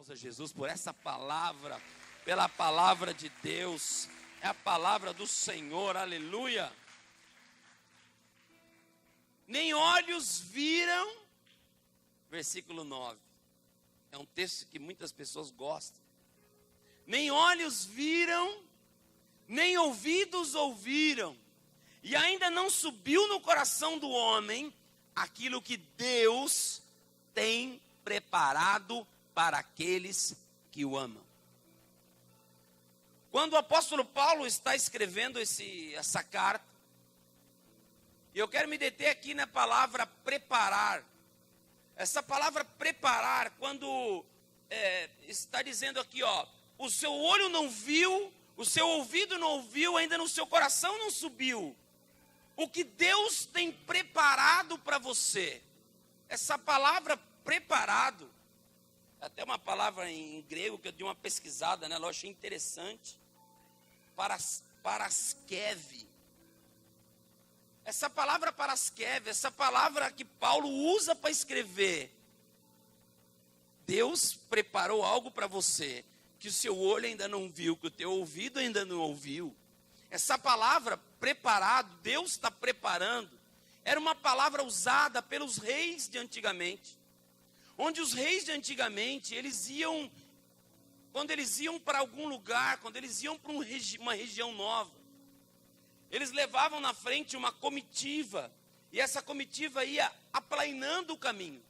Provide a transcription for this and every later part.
aplausos a Jesus por essa palavra, pela palavra de Deus, é a palavra do Senhor, aleluia. Nem olhos viram, versículo 9, é um texto que muitas pessoas gostam. Nem olhos viram, nem ouvidos ouviram, e ainda não subiu no coração do homem aquilo que Deus tem preparado para aqueles que o amam. Quando o apóstolo Paulo está escrevendo essa carta, e eu quero me deter aqui na palavra preparar. Essa palavra preparar, quando está dizendo aqui, o seu olho não viu, o seu ouvido não ouviu, ainda no seu coração não subiu o que Deus tem preparado para você. Essa palavra preparado, até uma palavra em grego que eu dei uma pesquisada, eu achei interessante. Paraskev. Essa palavra paraskev, essa palavra que Paulo usa para escrever. Deus preparou algo para você que o seu olho ainda não viu, que o teu ouvido ainda não ouviu. Essa palavra preparado, Deus está preparando, era uma palavra usada pelos reis de antigamente. Onde os reis de antigamente, quando eles iam para algum lugar, quando eles iam para uma região nova, eles levavam na frente uma comitiva, e essa comitiva ia aplainando o caminho,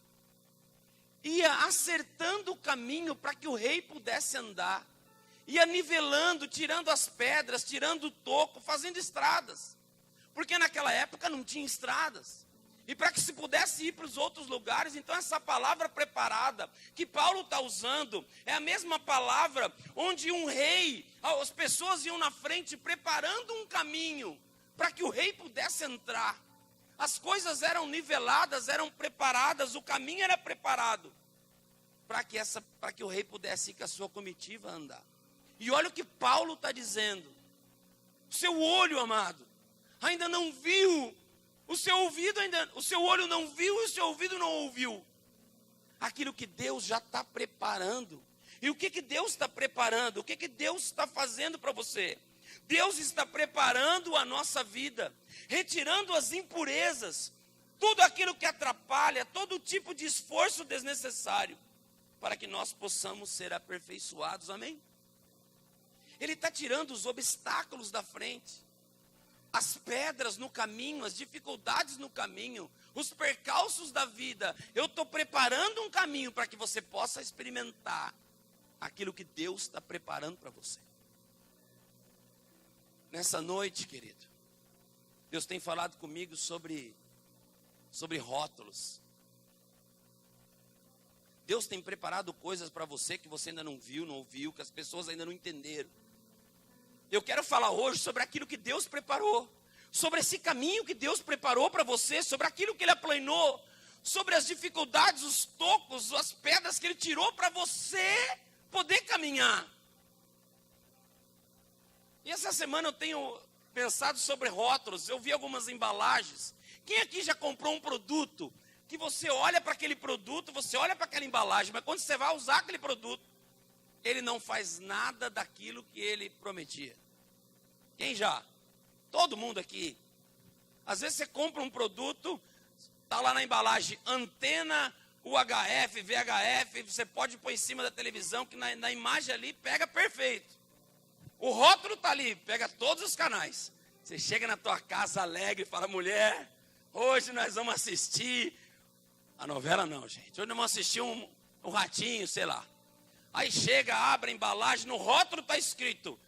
ia acertando o caminho para que o rei pudesse andar, ia nivelando, tirando as pedras, tirando o toco, fazendo estradas, porque naquela época não tinha estradas. E para que se pudesse ir para os outros lugares, então essa palavra preparada que Paulo está usando, é a mesma palavra onde um rei, as pessoas iam na frente preparando um caminho para que o rei pudesse entrar. As coisas eram niveladas, eram preparadas, o caminho era preparado para que o rei pudesse ir com a sua comitiva andar. E olha o que Paulo está dizendo. O seu olho, amado, ainda não viu. O seu olho não viu e o seu ouvido não ouviu aquilo que Deus já está preparando. E o que Deus está preparando? O que Deus está fazendo para você? Deus está preparando a nossa vida, retirando as impurezas, tudo aquilo que atrapalha, todo tipo de esforço desnecessário, para que nós possamos ser aperfeiçoados, amém? Ele está tirando os obstáculos da frente, as pedras no caminho, as dificuldades no caminho, os percalços da vida. Eu estou preparando um caminho para que você possa experimentar aquilo que Deus está preparando para você. Nessa noite, querido, Deus tem falado comigo sobre rótulos. Deus tem preparado coisas para você que você ainda não viu, não ouviu, que as pessoas ainda não entenderam. Eu quero falar hoje sobre aquilo que Deus preparou, sobre esse caminho que Deus preparou para você, sobre aquilo que Ele aplanou, sobre as dificuldades, os tocos, as pedras que Ele tirou para você poder caminhar. E essa semana eu tenho pensado sobre rótulos, eu vi algumas embalagens. Quem aqui já comprou um produto que você olha para aquele produto, você olha para aquela embalagem, mas quando você vai usar aquele produto, ele não faz nada daquilo que ele prometia? Quem já? Todo mundo aqui. Às vezes você compra um produto, está lá na embalagem, antena UHF, VHF, você pode pôr em cima da televisão, que na imagem ali pega perfeito. O rótulo está ali, pega todos os canais. Você chega na tua casa alegre e fala, mulher, hoje nós vamos assistir, a novela não, gente, hoje nós vamos assistir um ratinho, sei lá. Aí chega, abre a embalagem, no rótulo está escrito,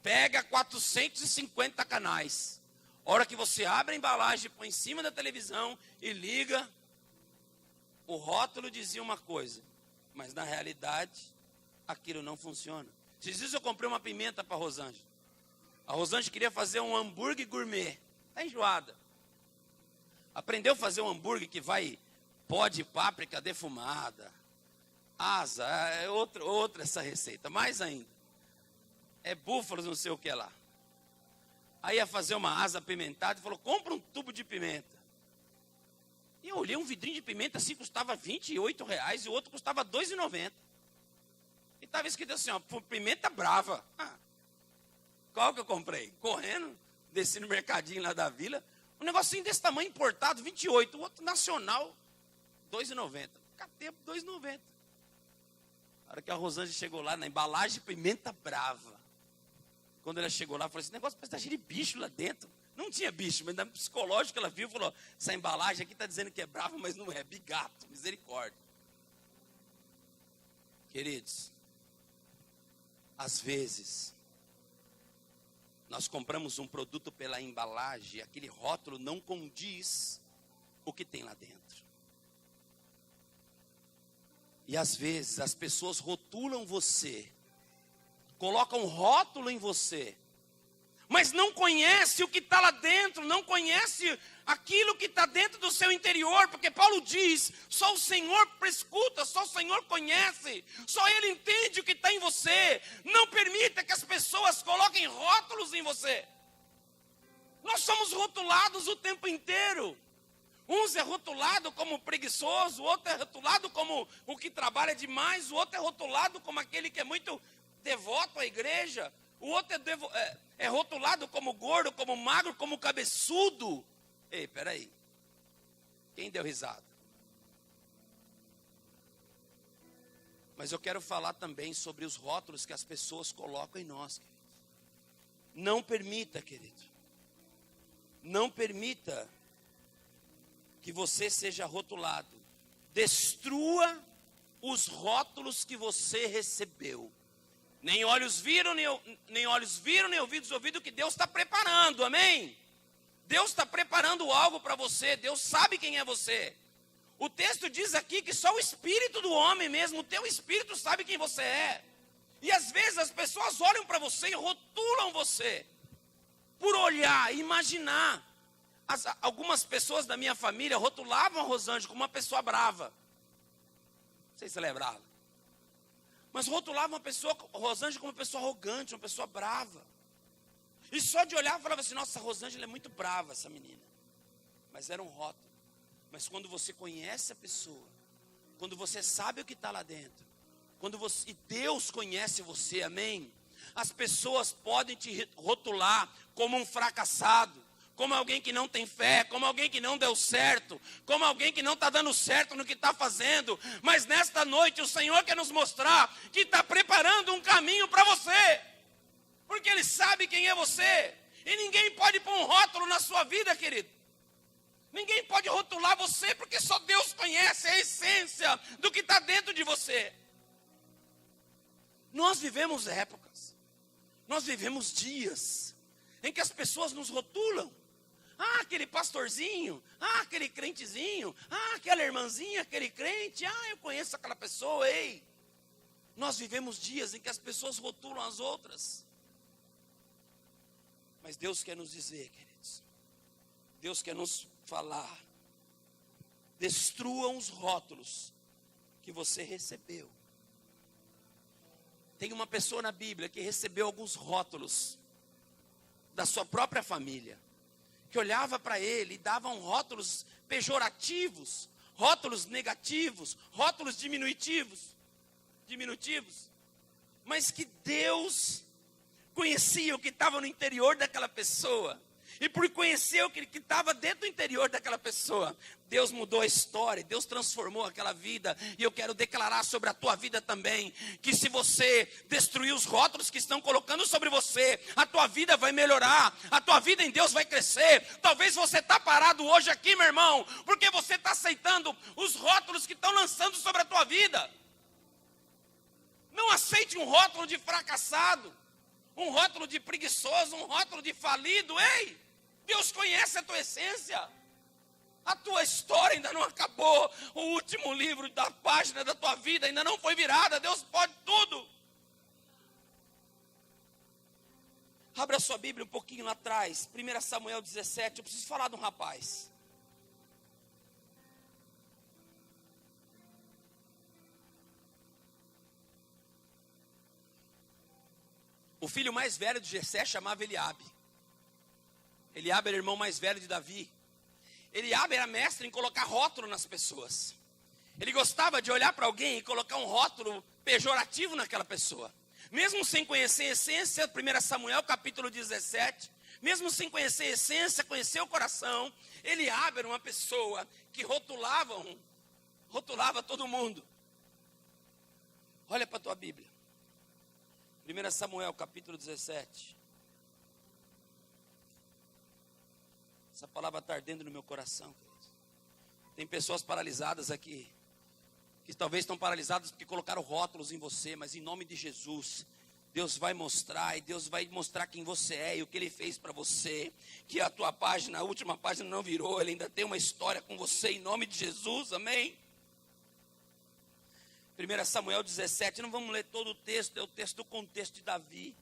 pega 450 canais. A hora que você abre a embalagem, põe em cima da televisão e liga, o rótulo dizia uma coisa, mas na realidade, aquilo não funciona. Esses dias eu comprei uma pimenta para a Rosângela. A Rosângela queria fazer um hambúrguer gourmet, está enjoada. Aprendeu a fazer um hambúrguer que vai pó de páprica defumada, asa, é outra essa receita, mais ainda. É búfalos, não sei o que lá. Aí ia fazer uma asa apimentada e falou, compra um tubo de pimenta. E eu olhei um vidrinho de pimenta assim, custava R$28 e o outro custava R$2,90. estava escrito assim, ó, pimenta brava. Qual que eu comprei? Correndo, desci no mercadinho lá da vila. Um negocinho desse tamanho importado, 28. O outro nacional, R$2,90. Catei por R$2,90. A hora que a Rosângela chegou lá, na embalagem, pimenta brava. Quando ela chegou lá, falou, esse negócio parece que está cheio de bicho lá dentro. Não tinha bicho, mas na psicológica ela viu e falou, essa embalagem aqui está dizendo que é brava, mas não é, bigato, misericórdia. Queridos, às vezes, nós compramos um produto pela embalagem, aquele rótulo não condiz o que tem lá dentro. E às vezes as pessoas rotulam você, colocam rótulo em você, mas não conhece o que está lá dentro, não conhece aquilo que está dentro do seu interior, porque Paulo diz, só o Senhor prescuta, só o Senhor conhece, só Ele entende o que está em você. Não permita que as pessoas coloquem rótulos em você. Nós somos rotulados o tempo inteiro. Uns é rotulado como preguiçoso, o outro é rotulado como o que trabalha demais, o outro é rotulado como aquele que é muito devoto à igreja, o outro é rotulado como gordo, como magro, como cabeçudo. Ei, peraí. Quem deu risada? Mas eu quero falar também sobre os rótulos que as pessoas colocam em nós, querido. Não permita, querido. Não permita que você seja rotulado. Destrua os rótulos que você recebeu. Nem olhos viram, nem ouvidos ouviram que Deus está preparando, amém? Deus está preparando algo para você, Deus sabe quem é você. O texto diz aqui que só o espírito do homem mesmo, o teu espírito sabe quem você é. E às vezes as pessoas olham para você e rotulam você, por olhar, imaginar. Algumas pessoas da minha família rotulavam a Rosângela como uma pessoa brava. Não sei se ela é brava. Mas rotulavam a Rosângela como uma pessoa arrogante, uma pessoa brava. E só de olhar falava assim, nossa, a Rosângela é muito brava, essa menina. Mas era um rótulo. Mas quando você conhece a pessoa, quando você sabe o que está lá dentro, e Deus conhece você, amém? As pessoas podem te rotular como um fracassado, como alguém que não tem fé, como alguém que não deu certo, como alguém que não está dando certo no que está fazendo. Mas nesta noite o Senhor quer nos mostrar que está preparando um caminho para você, porque Ele sabe quem é você. E ninguém pode pôr um rótulo na sua vida, querido. Ninguém pode rotular você, porque só Deus conhece a essência do que está dentro de você. Nós vivemos épocas, nós vivemos dias em que as pessoas nos rotulam. Ah, aquele pastorzinho, ah, aquele crentezinho, ah, aquela irmãzinha, aquele crente, ah, eu conheço aquela pessoa, ei. Nós vivemos dias em que as pessoas rotulam as outras. Mas Deus quer nos dizer, queridos, Deus quer nos falar, destruam os rótulos que você recebeu. Tem uma pessoa na Bíblia que recebeu alguns rótulos da sua própria família, que olhava para ele e davam rótulos pejorativos, rótulos negativos, rótulos diminutivos, mas que Deus conhecia o que estava no interior daquela pessoa, e por conhecer o que estava dentro do interior daquela pessoa, Deus mudou a história, Deus transformou aquela vida. E eu quero declarar sobre a tua vida também, que se você destruir os rótulos que estão colocando sobre você, a tua vida vai melhorar, a tua vida em Deus vai crescer. Talvez você está parado hoje aqui, meu irmão, porque você está aceitando os rótulos que estão lançando sobre a tua vida. Não aceite um rótulo de fracassado, um rótulo de preguiçoso, um rótulo de falido. Ei, Deus conhece a tua essência. A tua história ainda não acabou. O último livro da página da tua vida ainda não foi virada. Deus pode tudo. Abra sua Bíblia um pouquinho lá atrás. 1 Samuel 17. Eu preciso falar de um rapaz. O filho mais velho de Jessé chamava Eliabe. Eliabe era o irmão mais velho de Davi. Eliabe era mestre em colocar rótulo nas pessoas. Ele gostava de olhar para alguém e colocar um rótulo pejorativo naquela pessoa. Mesmo sem conhecer a essência, 1 Samuel capítulo 17, mesmo sem conhecer a essência, conhecer o coração, Eliabe era uma pessoa que rotulava todo mundo. Olha para a tua Bíblia. 1 Samuel capítulo 17. Essa palavra está ardendo no meu coração, queridos. Tem pessoas paralisadas aqui, que talvez estão paralisadas porque colocaram rótulos em você, mas em nome de Jesus, Deus vai mostrar, e Deus vai mostrar quem você é e o que Ele fez para você, que a tua página, a última página não virou, Ele ainda tem uma história com você, em nome de Jesus, amém? 1 Samuel 17, não vamos ler todo o texto, é o texto do contexto de Davi,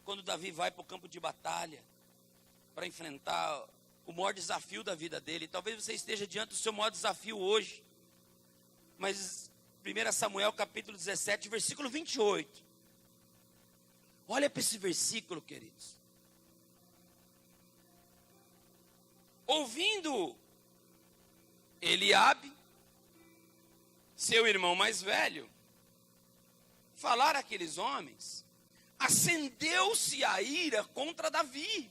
quando Davi vai para o campo de batalha, para enfrentar o maior desafio da vida dele. Talvez você esteja diante do seu maior desafio hoje, mas 1 Samuel capítulo 17, versículo 28, olha para esse versículo, queridos. Ouvindo Eliabe, seu irmão mais velho, falar aqueles homens, acendeu-se a ira contra Davi,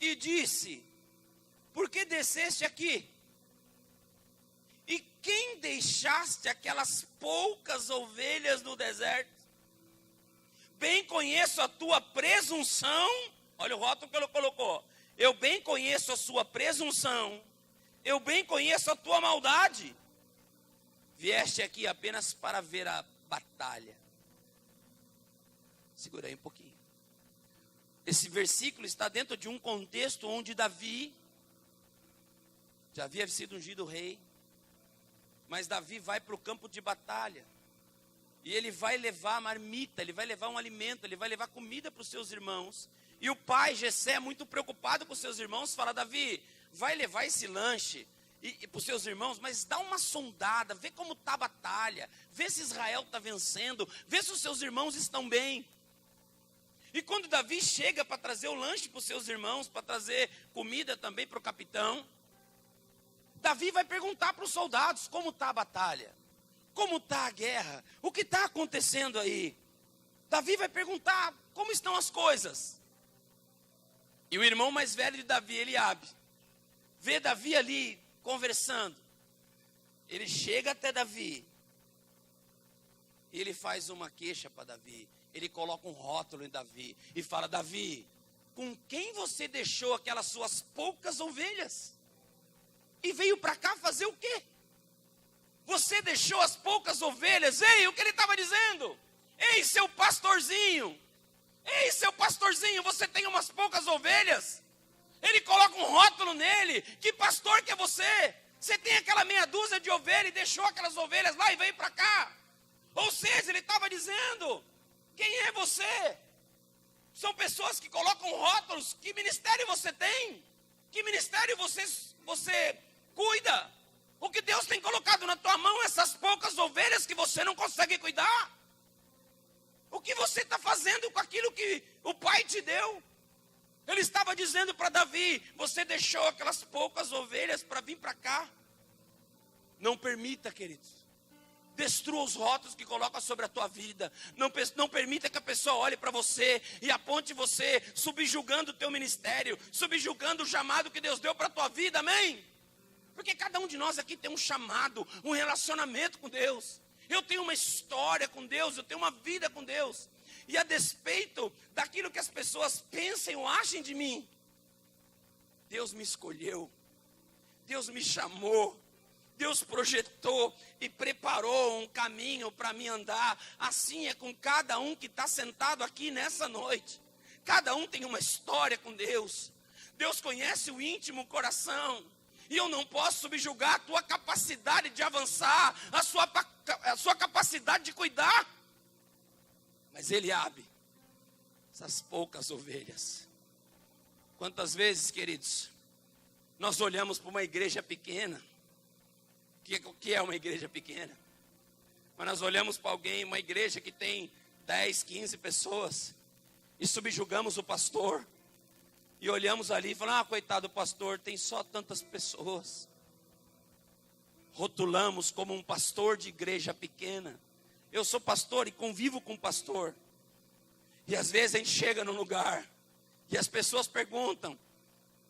e disse: por que desceste aqui? E quem deixaste aquelas poucas ovelhas no deserto? Bem conheço a tua presunção. Olha o rótulo que ele colocou. Eu bem conheço a sua presunção. Eu bem conheço a tua maldade. Vieste aqui apenas para ver a batalha. Segura aí um pouquinho. Esse versículo está dentro de um contexto onde Davi já havia sido ungido rei. Mas Davi vai para o campo de batalha. E ele vai levar marmita, ele vai levar um alimento, ele vai levar comida para os seus irmãos. E o pai, Jessé, muito preocupado com os seus irmãos, fala: Davi, vai levar esse lanche para os seus irmãos, mas dá uma sondada, vê como está a batalha, vê se Israel está vencendo, vê se os seus irmãos estão bem. E quando Davi chega para trazer o lanche para os seus irmãos, para trazer comida também para o capitão, Davi vai perguntar para os soldados como está a batalha, como está a guerra, o que está acontecendo aí. Davi vai perguntar como estão as coisas. E o irmão mais velho de Davi, Eliabe, vê Davi ali conversando. Ele chega até Davi e ele faz uma queixa para Davi. Ele coloca um rótulo em Davi e fala: Davi, com quem você deixou aquelas suas poucas ovelhas? E veio para cá fazer o quê? Você deixou as poucas ovelhas? Ei, o que ele estava dizendo? Ei, seu pastorzinho, você tem umas poucas ovelhas? Ele coloca um rótulo nele. Que pastor que é você? Você tem aquela meia dúzia de ovelhas e deixou aquelas ovelhas lá e veio para cá. Ou seja, ele estava dizendo: quem é você? São pessoas que colocam rótulos. Que ministério você tem? Que ministério você cuida? O que Deus tem colocado na tua mão, essas poucas ovelhas que você não consegue cuidar. O que você está fazendo com aquilo que o pai te deu? Ele estava dizendo para Davi: você deixou aquelas poucas ovelhas para vir para cá. Não permita, queridos, destrua os rótulos que coloca sobre a tua vida. Não permita que a pessoa olhe para você e aponte você, subjugando o teu ministério, subjugando o chamado que Deus deu para a tua vida, amém? Porque cada um de nós aqui tem um chamado, um relacionamento com Deus. Eu tenho uma história com Deus, eu tenho uma vida com Deus. E a despeito daquilo que as pessoas pensem ou achem de mim, Deus me escolheu, Deus me chamou, Deus projetou e preparou um caminho para mim andar. Assim é com cada um que está sentado aqui nessa noite. Cada um tem uma história com Deus. Deus conhece o íntimo coração. E eu não posso subjugar a tua capacidade de avançar, a sua capacidade de cuidar. Mas Eliabe, essas poucas ovelhas. Quantas vezes, queridos, nós olhamos para uma igreja pequena. O que é uma igreja pequena? Mas nós olhamos para alguém, uma igreja que tem 10, 15 pessoas, e subjugamos o pastor. E olhamos ali e falamos: coitado do pastor, tem só tantas pessoas. Rotulamos como um pastor de igreja pequena. Eu sou pastor e convivo com pastor. E às vezes a gente chega num lugar e as pessoas perguntam.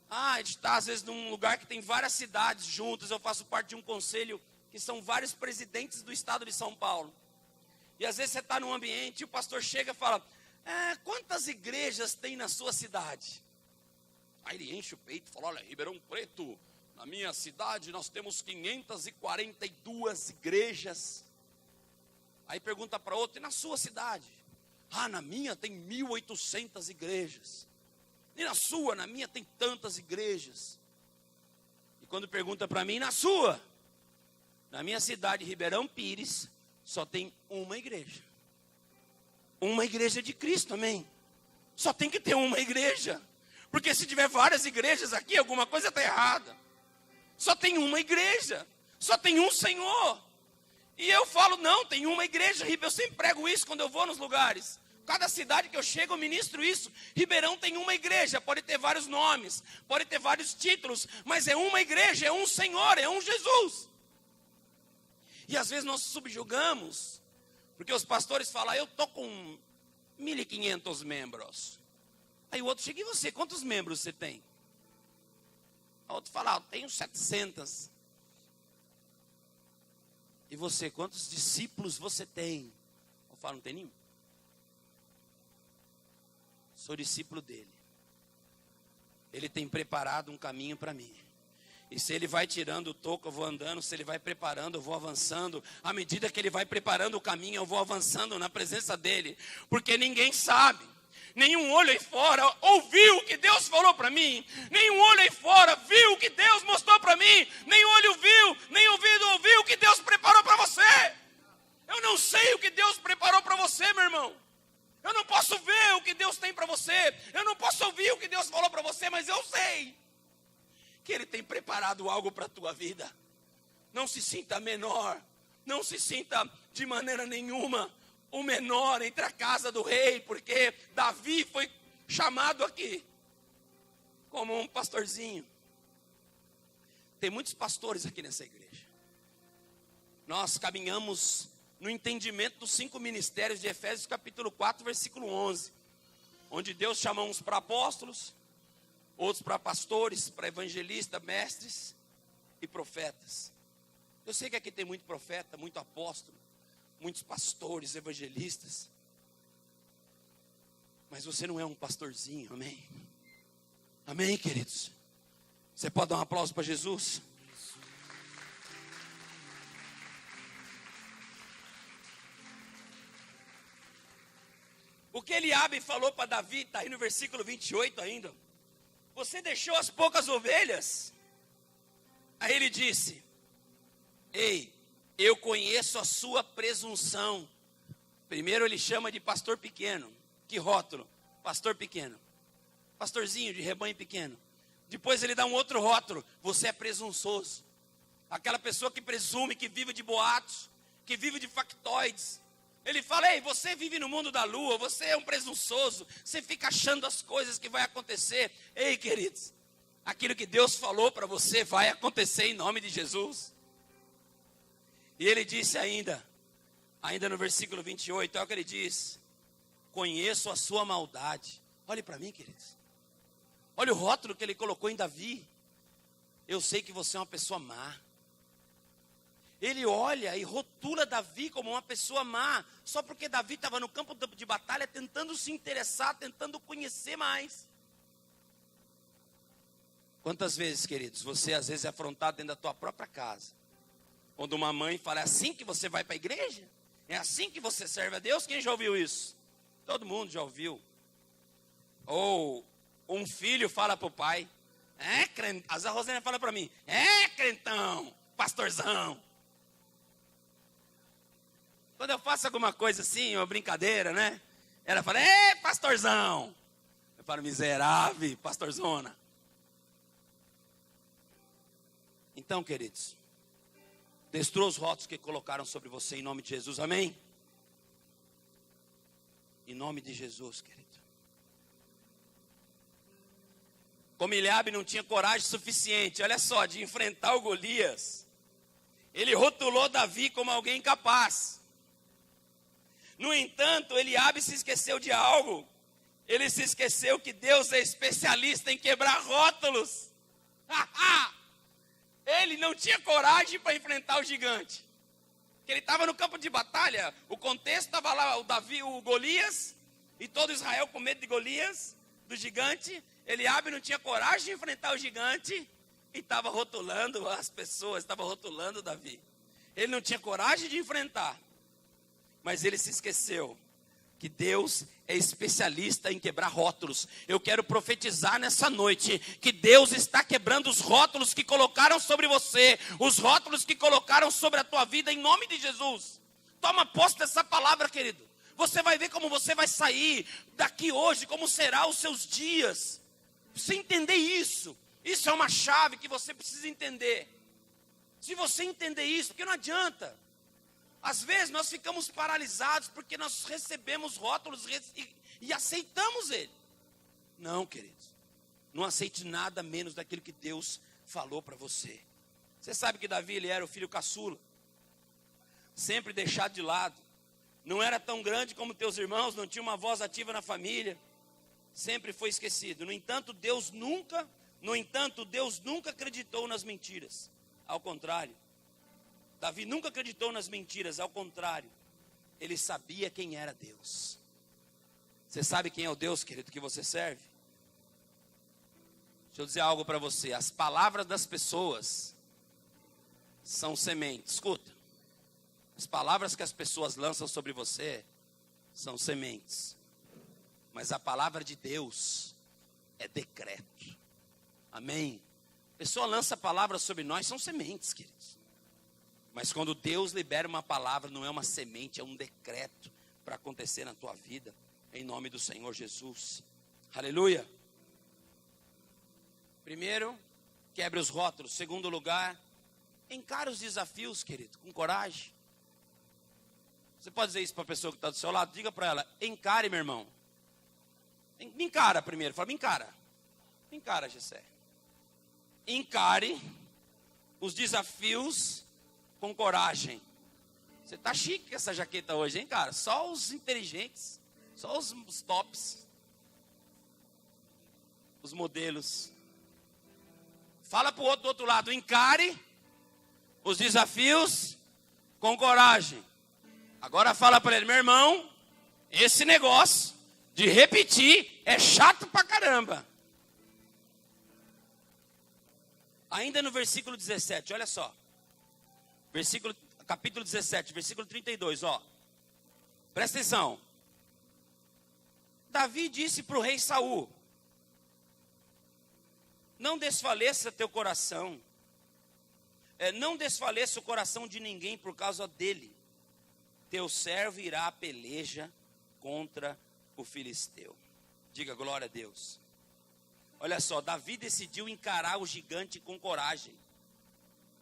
A gente está às vezes num lugar que tem várias cidades juntas. Eu faço parte de um conselho que são vários presidentes do estado de São Paulo. E às vezes você está num ambiente e o pastor chega e fala, quantas igrejas tem na sua cidade? Aí ele enche o peito e fala, olha, Ribeirão Preto, na minha cidade nós temos 542 igrejas. Aí pergunta para outro, e na sua cidade? Na minha tem 1.800 igrejas. E na minha tem tantas igrejas. E quando pergunta para mim, na sua? Na minha cidade, Ribeirão Pires, só tem uma igreja. Uma igreja de Cristo, amém? Só tem que ter uma igreja. Porque se tiver várias igrejas aqui, alguma coisa está errada. Só tem uma igreja. Só tem um Senhor. E eu falo, não, tem uma igreja, eu sempre prego isso quando eu vou nos lugares. Cada cidade que eu chego, eu ministro isso. Ribeirão tem uma igreja, pode ter vários nomes, pode ter vários títulos, mas é uma igreja, é um Senhor, é um Jesus. E às vezes nós subjugamos, porque os pastores falam, eu estou com 1.500 membros. Aí o outro chega, e você, quantos membros você tem? O outro fala, eu tenho 700. E você, quantos discípulos você tem? Eu falo, não tem nenhum. Sou discípulo dele. Ele tem preparado um caminho para mim. E se ele vai tirando o toco, eu vou andando. Se ele vai preparando, eu vou avançando. À medida que ele vai preparando o caminho, eu vou avançando na presença dele. Porque ninguém sabe. Nenhum olho aí fora ouviu o que Deus falou para mim. Nenhum olho aí fora viu o que Deus mostrou para mim. Nem olho viu, nem ouvido ouviu o que Deus preparou para você. Eu não sei o que Deus preparou para você, meu irmão. Eu não posso ver o que Deus tem para você. Eu não posso ouvir o que Deus falou para você, mas eu sei que Ele tem preparado algo para a tua vida. Não se sinta menor. Não se sinta de maneira nenhuma o menor entre a casa do rei, porque Davi foi chamado aqui como um pastorzinho. Tem muitos pastores aqui nessa igreja. Nós caminhamos no entendimento dos 5 ministérios de Efésios capítulo 4, versículo 11. Onde Deus chamou uns para apóstolos, outros para pastores, para evangelistas, mestres e profetas. Eu sei que aqui tem muito profeta, muito apóstolo, muitos pastores, evangelistas. Mas você não é um pastorzinho, amém? Amém, queridos? Você pode dar um aplauso para Jesus? O que Eliabe falou para Davi, está aí no versículo 28 ainda. Você deixou as poucas ovelhas? Aí ele disse, ei, eu conheço a sua presunção. Primeiro ele chama de pastor pequeno. Que rótulo? Pastor pequeno. Pastorzinho de rebanho pequeno. Depois ele dá um outro rótulo. Você é presunçoso. Aquela pessoa que presume, que vive de boatos, que vive de factoides. Ele fala, ei, você vive no mundo da lua, você é um presunçoso, você fica achando as coisas que vai acontecer. Ei, queridos, aquilo que Deus falou para você vai acontecer em nome de Jesus. E ele disse ainda no versículo 28, olha o que ele diz, conheço a sua maldade. Olhe para mim, queridos. Olha o rótulo que ele colocou em Davi. Eu sei que você é uma pessoa má. Ele olha e rotula Davi como uma pessoa má, só porque Davi estava no campo de batalha tentando se interessar, tentando conhecer mais. Quantas vezes, queridos, você às vezes é afrontado dentro da tua própria casa, quando uma mãe fala, é assim que você vai para a igreja? É assim que você serve a Deus? Quem já ouviu isso? Todo mundo já ouviu. Ou um filho fala para o pai, a Rosana fala para mim, crentão, pastorzão. Quando eu faço alguma coisa assim, uma brincadeira, né? Ela fala, pastorzão. Eu falo, miserável, pastorzona. Então, queridos, destrua os rótulos que colocaram sobre você em nome de Jesus, amém? Em nome de Jesus, querido. Como Eliabe não tinha coragem suficiente, olha só, de enfrentar o Golias, ele rotulou Davi como alguém incapaz. No entanto, Eliabe se esqueceu de algo. Ele se esqueceu que Deus é especialista em quebrar rótulos. Ele não tinha coragem para enfrentar o gigante. Ele estava no campo de batalha. O contexto estava lá, o Davi, o Golias, e todo Israel com medo de Golias, do gigante. Eliabe não tinha coragem de enfrentar o gigante e estava rotulando as pessoas, estava rotulando Davi. Ele não tinha coragem de enfrentar, mas ele se esqueceu que Deus é especialista em quebrar rótulos. Eu quero profetizar nessa noite que Deus está quebrando os rótulos que colocaram sobre você, os rótulos que colocaram sobre a tua vida, em nome de Jesus. Toma posse dessa palavra, querido. Você vai ver como você vai sair daqui hoje, como será os seus dias. Você entender isso, isso é uma chave que você precisa entender. Se você entender isso, porque não adianta. Às vezes nós ficamos paralisados porque nós recebemos rótulos e aceitamos ele. Não, queridos. Não aceite nada menos daquilo que Deus falou para você. Você sabe que Davi, ele era o filho caçula. Sempre deixado de lado. Não era tão grande como teus irmãos, não tinha uma voz ativa na família. Sempre foi esquecido. No entanto, Deus nunca acreditou nas mentiras. Ao contrário. Davi nunca acreditou nas mentiras, ao contrário, ele sabia quem era Deus. Você sabe quem é o Deus, querido, que você serve? Deixa eu dizer algo para você. As palavras das pessoas são sementes. Escuta. As palavras que as pessoas lançam sobre você são sementes. Mas a palavra de Deus é decreto. Amém? A pessoa lança palavras sobre nós, são sementes, queridos. Mas quando Deus libera uma palavra, não é uma semente, é um decreto para acontecer na tua vida, em nome do Senhor Jesus. Aleluia. Primeiro, quebre os rótulos. Segundo lugar, encare os desafios, querido, com coragem. Você pode dizer isso para a pessoa que está do seu lado? Diga para ela, encare, meu irmão. Me encara primeiro, fala, me encara. Me encara, Gessé. Encare os desafios com coragem. Você tá chique com essa jaqueta hoje, hein, cara? Só os inteligentes, só os tops, os modelos. Fala pro outro do outro lado, encare os desafios com coragem. Agora fala para ele, meu irmão, esse negócio de repetir é chato pra caramba. Ainda no versículo 17, olha só. Capítulo 17, versículo 32, ó. Presta atenção. Davi disse para o rei Saul: não desfaleça teu coração. Não desfaleça o coração de ninguém por causa dele. Teu servo irá à peleja contra o filisteu. Diga glória a Deus. Olha só, Davi decidiu encarar o gigante com coragem.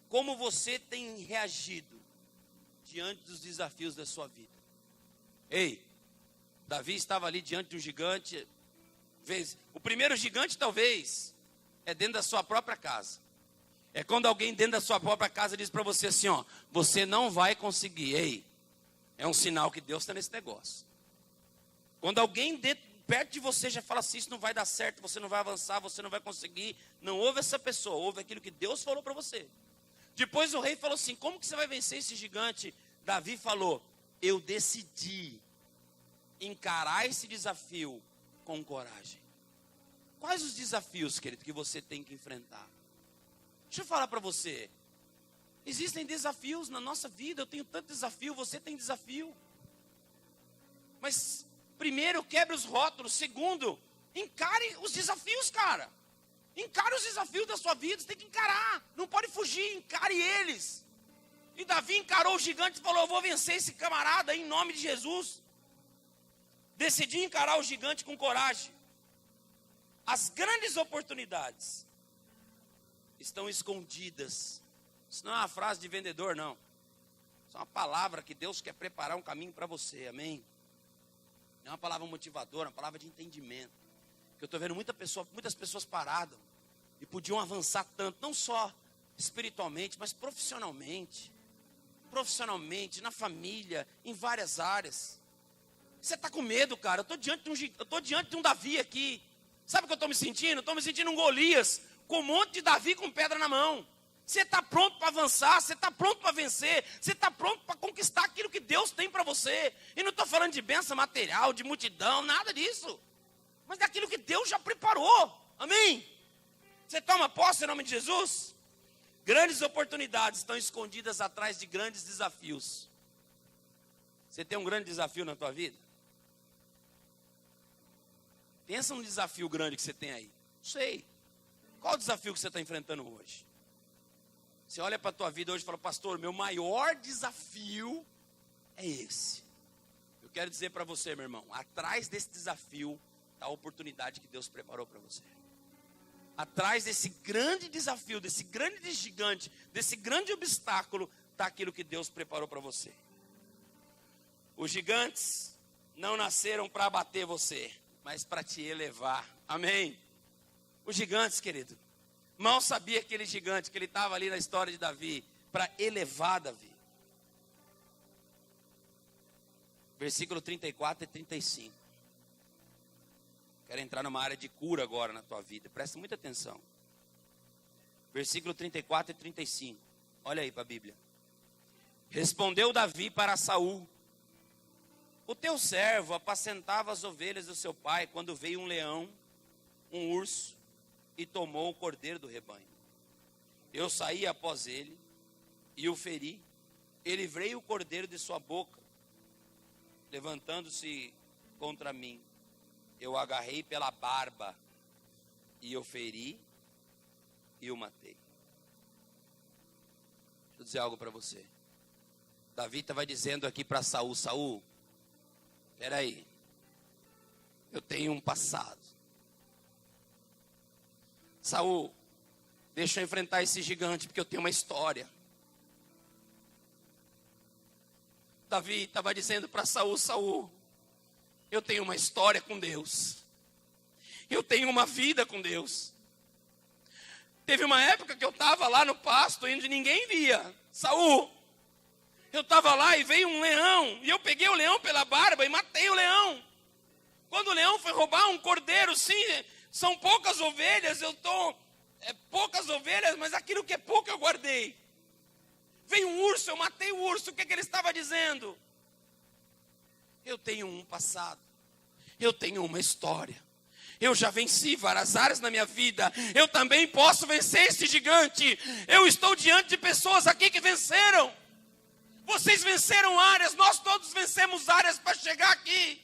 Como você tem reagido diante dos desafios da sua vida? Ei, Davi estava ali diante de um gigante. O primeiro gigante talvez é dentro da sua própria casa. É quando alguém dentro da sua própria casa diz para você assim, ó, você não vai conseguir. Ei, é um sinal que Deus está nesse negócio. Quando alguém perto de você já fala assim, isso não vai dar certo, você não vai avançar, você não vai conseguir. Não ouve essa pessoa, ouve aquilo que Deus falou para você. Depois o rei falou assim, como que você vai vencer esse gigante? Davi falou, eu decidi encarar esse desafio com coragem. Quais os desafios, querido, que você tem que enfrentar? Deixa eu falar para você. Existem desafios na nossa vida, eu tenho tanto desafio, você tem desafio. Mas, primeiro, quebre os rótulos. Segundo, encare os desafios, cara. Encare os desafios da sua vida, você tem que encarar. Não pode fugir, encare eles. E Davi encarou o gigante e falou, eu vou vencer esse camarada em nome de Jesus. Decidi encarar o gigante com coragem. As grandes oportunidades estão escondidas. Isso não é uma frase de vendedor, não. Isso é uma palavra que Deus quer preparar um caminho para você, amém? Não é uma palavra motivadora, é uma palavra de entendimento. Eu estou vendo muitas pessoas paradas e podiam avançar tanto, não só espiritualmente, mas profissionalmente, na família, em várias áreas. você está com medo, cara. Eu estou diante de um Davi aqui. Sabe o que eu estou me sentindo? Estou me sentindo um Golias, com um monte de Davi com pedra na mão. Você está pronto para avançar, você está pronto para vencer, você está pronto para conquistar aquilo que Deus tem para você. E não estou falando de bênção material, de multidão, nada disso. Mas daquilo que Deus já preparou. Amém? Você toma posse em nome de Jesus? Grandes oportunidades estão escondidas atrás de grandes desafios. Você tem um grande desafio na tua vida? Pensa num desafio grande que você tem aí. Não sei. Qual o desafio que você está enfrentando hoje? Você olha para a tua vida hoje e fala, pastor, meu maior desafio é esse. Eu quero dizer para você, meu irmão, atrás desse desafio está a oportunidade que Deus preparou para você. Atrás desse grande desafio, desse grande gigante, desse grande obstáculo, está aquilo que Deus preparou para você. Os gigantes não nasceram para abater você, mas para te elevar. Amém? Os gigantes, querido, mal sabia aquele gigante que ele estava ali na história de Davi, para elevar Davi. Versículo 34 e 35. Quero entrar numa área de cura agora na tua vida. Presta muita atenção. Versículo 34 e 35. Olha aí para a Bíblia. Respondeu Davi para Saul: o teu servo apacentava as ovelhas do seu pai quando veio um leão, um urso, e tomou o cordeiro do rebanho. Eu saí após ele e o feri. E livrei o cordeiro de sua boca. Levantando-se contra mim, eu agarrei pela barba e o feri e o matei. Deixa eu dizer algo para você. Davi estava dizendo aqui para Saul: Saul, espera aí, eu tenho um passado. Saul, deixa eu enfrentar esse gigante, porque eu tenho uma história. Davi estava dizendo para Saul: Saul, eu tenho uma história com Deus. Eu tenho uma vida com Deus. Teve uma época que eu estava lá no pasto, onde ninguém via. Saul, eu estava lá e veio um leão, e eu peguei o leão pela barba e matei o leão. Quando o leão foi roubar um cordeiro, sim, são poucas ovelhas, poucas ovelhas, mas aquilo que é pouco eu guardei. Veio um urso, eu matei o urso. O que ele estava dizendo? Eu tenho um passado, eu tenho uma história. Eu já venci várias áreas na minha vida. Eu também posso vencer esse gigante. Eu estou diante de pessoas aqui que venceram. Vocês venceram áreas, nós todos vencemos áreas para chegar aqui.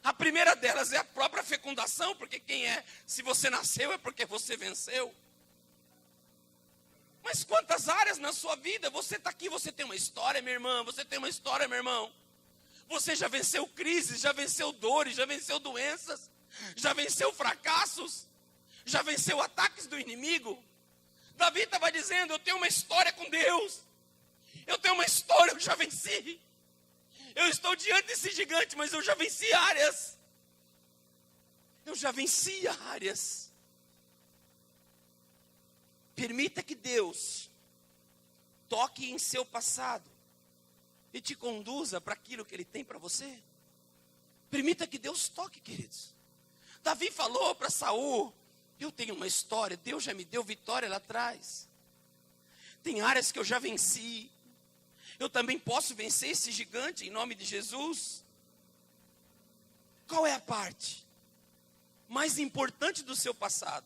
A primeira delas é a própria fecundação, porque se você nasceu é porque você venceu. Mas quantas áreas na sua vida, você está aqui, você tem uma história, minha irmã, você tem uma história, meu irmão. Você já venceu crises, já venceu dores, já venceu doenças, já venceu fracassos, já venceu ataques do inimigo. Davi estava dizendo, eu tenho uma história com Deus. Eu tenho uma história, eu já venci. Eu estou diante desse gigante, mas eu já venci áreas. Eu já venci áreas. Permita que Deus toque em seu passado e te conduza para aquilo que Ele tem para você. Permita que Deus toque, queridos. Davi falou para Saul, eu tenho uma história, Deus já me deu vitória lá atrás. Tem áreas que eu já venci. Eu também posso vencer esse gigante em nome de Jesus. Qual é a parte mais importante do seu passado?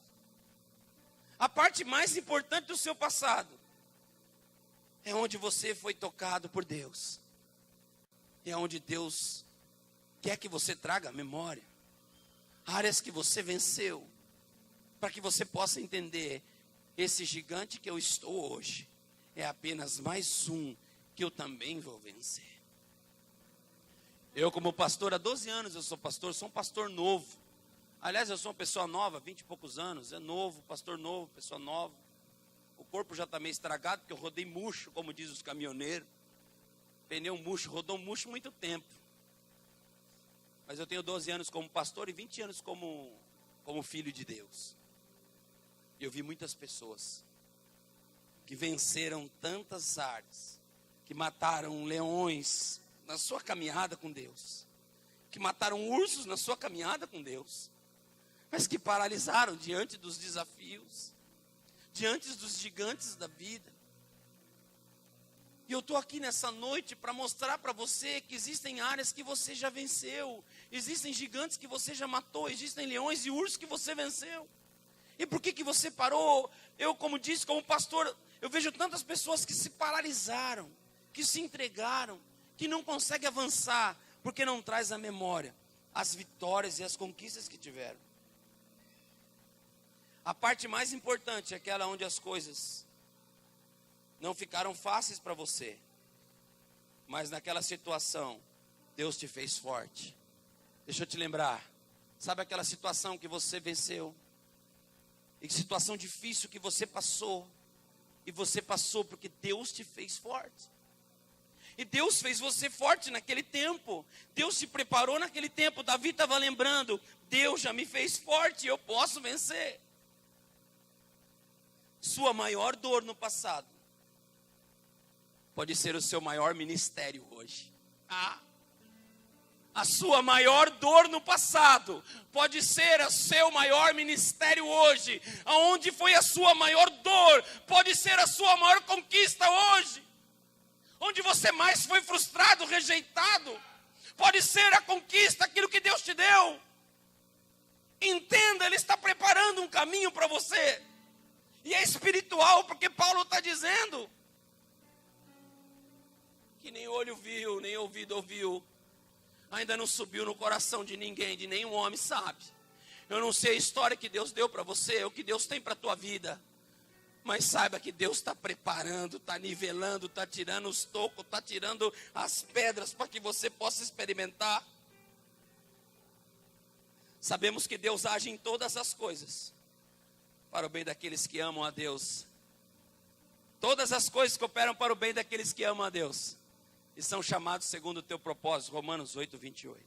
A parte mais importante do seu passado é onde você foi tocado por Deus. É onde Deus quer que você traga a memória. Áreas que você venceu. Para que você possa entender, esse gigante que eu estou hoje é apenas mais um que eu também vou vencer. Eu, como pastor, há 12 anos eu sou um pastor novo. Aliás, eu sou uma pessoa nova, 20 e poucos anos, é novo, pastor novo, pessoa nova. O corpo já está meio estragado, porque eu rodei murcho, como diz os caminhoneiros. Pneu murcho, rodou murcho muito tempo. Mas eu tenho 12 anos como pastor e 20 anos como filho de Deus. E eu vi muitas pessoas que venceram tantas áreas, que mataram leões na sua caminhada com Deus, que mataram ursos na sua caminhada com Deus, mas que paralisaram diante dos desafios, diante dos gigantes da vida. E eu estou aqui nessa noite para mostrar para você que existem áreas que você já venceu, existem gigantes que você já matou, existem leões e ursos que você venceu. E por que você parou? Eu, como disse, como pastor, eu vejo tantas pessoas que se paralisaram, que se entregaram, que não conseguem avançar, porque não traz à memória as vitórias e as conquistas que tiveram. A parte mais importante é aquela onde as coisas não ficaram fáceis para você, mas naquela situação, Deus te fez forte. Deixa eu te lembrar, sabe aquela situação que você venceu? E que situação difícil que você passou, e você passou porque Deus te fez forte. E Deus fez você forte naquele tempo, Deus te preparou naquele tempo. Davi estava lembrando, Deus já me fez forte, eu posso vencer. Sua maior dor no passado pode ser o seu maior ministério hoje. A sua maior dor no passado pode ser o seu maior ministério hoje. Aonde foi a sua maior dor pode ser a sua maior conquista hoje. Onde você mais foi frustrado, rejeitado, pode ser a conquista, aquilo que Deus te deu. Entenda, Ele está preparando um caminho para você. E é espiritual, porque Paulo está dizendo que nem olho viu, nem ouvido ouviu, ainda não subiu no coração de ninguém, de nenhum homem, sabe? Eu não sei a história que Deus deu para você, o que Deus tem para a tua vida, mas saiba que Deus está preparando, está nivelando, está tirando os tocos, está tirando as pedras para que você possa experimentar. Sabemos que Deus age em todas as coisas para o bem daqueles que amam a Deus. Todas as coisas cooperam para o bem daqueles que amam a Deus e são chamados segundo o teu propósito. Romanos 8, 28.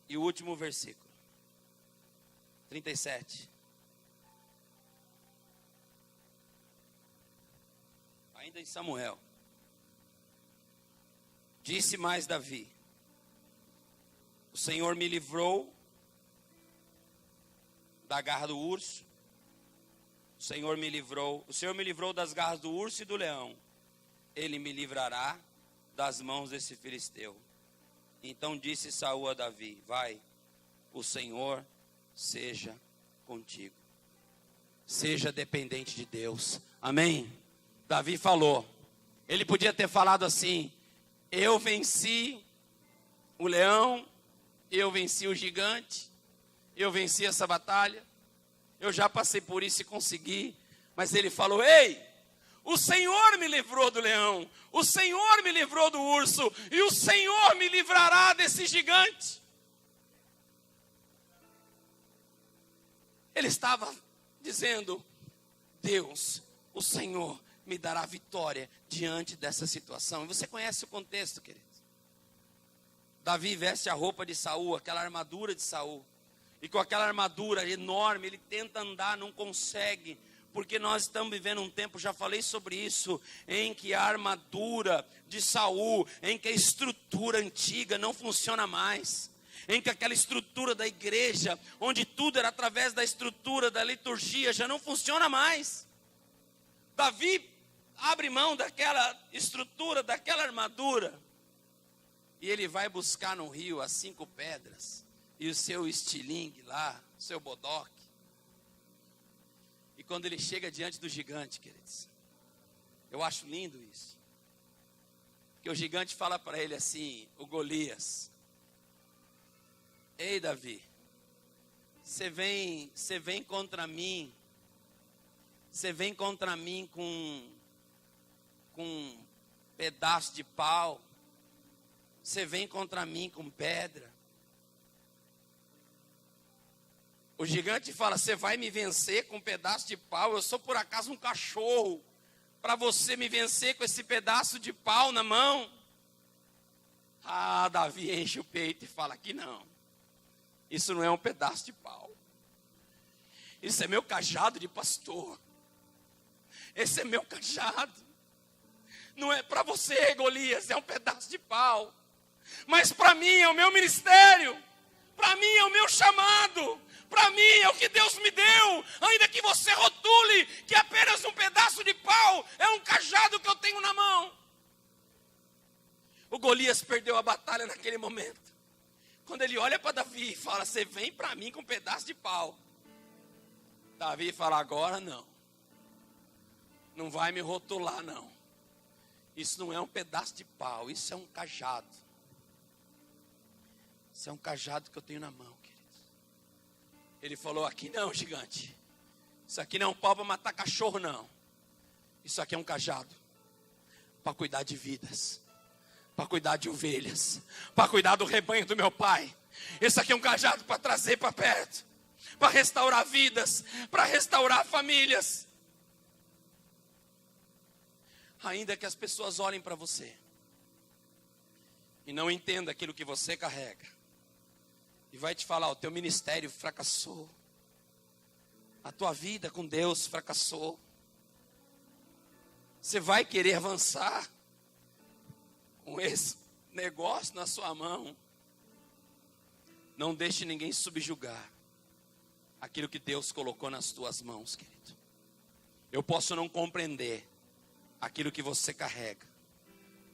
E o último versículo, 37. Ainda em Samuel. Disse mais Davi: o Senhor me livrou da garra do urso. O Senhor me livrou das garras do urso e do leão. Ele me livrará das mãos desse filisteu. Então disse Saul a Davi: vai, o Senhor seja contigo. Seja dependente de Deus. Amém? Davi falou. Ele podia ter falado assim: eu venci o leão, eu venci o gigante, eu venci essa batalha, eu já passei por isso e consegui. Mas ele falou: ei, o Senhor me livrou do leão, o Senhor me livrou do urso, e o Senhor me livrará desse gigante. Ele estava dizendo: Deus, o Senhor me dará vitória diante dessa situação. E você conhece o contexto, querido. Davi veste a roupa de Saul, aquela armadura de Saul. E com aquela armadura enorme, ele tenta andar, não consegue. Porque nós estamos vivendo um tempo, já falei sobre isso, em que a armadura de Saul, em que a estrutura antiga não funciona mais. Em que aquela estrutura da igreja, onde tudo era através da estrutura da liturgia, já não funciona mais. Davi abre mão daquela estrutura, daquela armadura. E ele vai buscar no rio as 5 pedras. E o seu estilingue lá, o seu bodoque. E quando ele chega diante do gigante, queridos, eu acho lindo isso. Que o gigante fala para ele assim, o Golias: ei Davi, você vem contra mim, com um pedaço de pau, você vem contra mim com pedra. O gigante fala: você vai me vencer com um pedaço de pau? Eu sou por acaso um cachorro para você me vencer com esse pedaço de pau na mão? Davi enche o peito e fala que não. Isso não é um pedaço de pau. Isso é meu cajado de pastor. Esse é meu cajado. Não é para você, Golias, é um pedaço de pau. Mas para mim é o meu ministério. Para mim é o meu chamado. Para mim é o que Deus me deu. Ainda que você rotule que é apenas um pedaço de pau, é um cajado que eu tenho na mão. O Golias perdeu a batalha naquele momento. Quando ele olha para Davi e fala, você vem para mim com um pedaço de pau. Davi fala, agora não. Não vai me rotular não. Isso não é um pedaço de pau, isso é um cajado. Isso é um cajado que eu tenho na mão, querido. Ele falou, aqui não, gigante. Isso aqui não é um pau para matar cachorro, não. Isso aqui é um cajado para cuidar de vidas, para cuidar de ovelhas, para cuidar do rebanho do meu pai. Isso aqui é um cajado para trazer para perto, para restaurar vidas, para restaurar famílias. Ainda que as pessoas olhem para você e não entendam aquilo que você carrega, e vai te falar, o teu ministério fracassou, a tua vida com Deus fracassou, você vai querer avançar com esse negócio na sua mão. Não deixe ninguém subjugar aquilo que Deus colocou nas tuas mãos, querido. Eu posso não compreender aquilo que você carrega,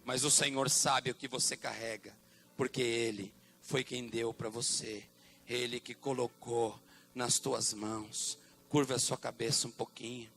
mas o Senhor sabe o que você carrega, porque Ele foi quem deu para você, Ele que colocou nas tuas mãos. Curva a sua cabeça um pouquinho.